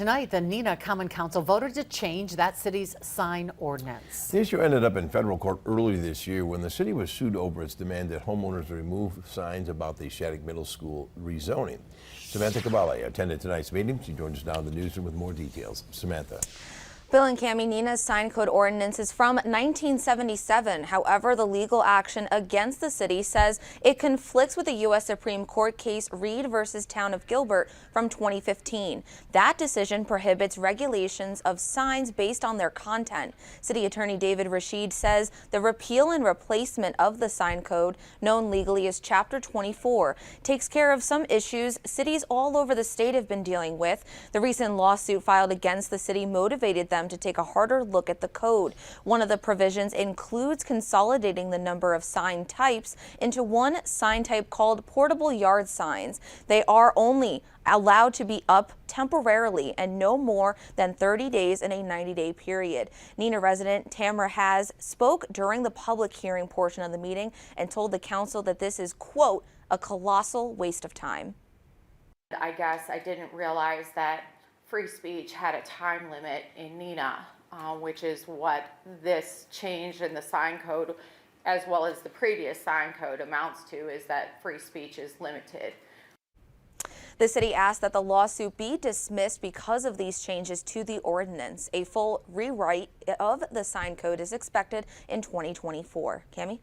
Tonight, the Neenah Common Council voted to change that city's sign ordinance. The issue ended up in federal court early this year when the city was sued over its demand that homeowners remove signs about the Shattuck Middle School rezoning. Samantha Cabale attended tonight's meeting. She joins us now in the newsroom with more details. Samantha. Bill and Cammie, Neenah's sign code ordinance is from 1977. However, the legal action against the city says it conflicts with the U.S. Supreme Court case Reed versus Town of Gilbert from 2015. That decision prohibits regulations of signs based on their content. City Attorney David Rashid says the repeal and replacement of the sign code, known legally as Chapter 24, takes care of some issues cities all over the state have been dealing with. The recent lawsuit filed against the city motivated them to take a harder look at the code. One of the provisions includes consolidating the number of sign types into one sign type called portable yard signs. They are only allowed to be up temporarily and no more than 30 days in a 90-day period. Neenah resident Tamara Has spoke during the public hearing portion of the meeting and told the council that this is, quote, a colossal waste of time. I guess I didn't realize that free speech had a time limit in Neenah, which is what this change in the sign code, as well as the previous sign code, amounts to, is that free speech is limited. The city asked that the lawsuit be dismissed because of these changes to the ordinance. A full rewrite of the sign code is expected in 2024. Cammie?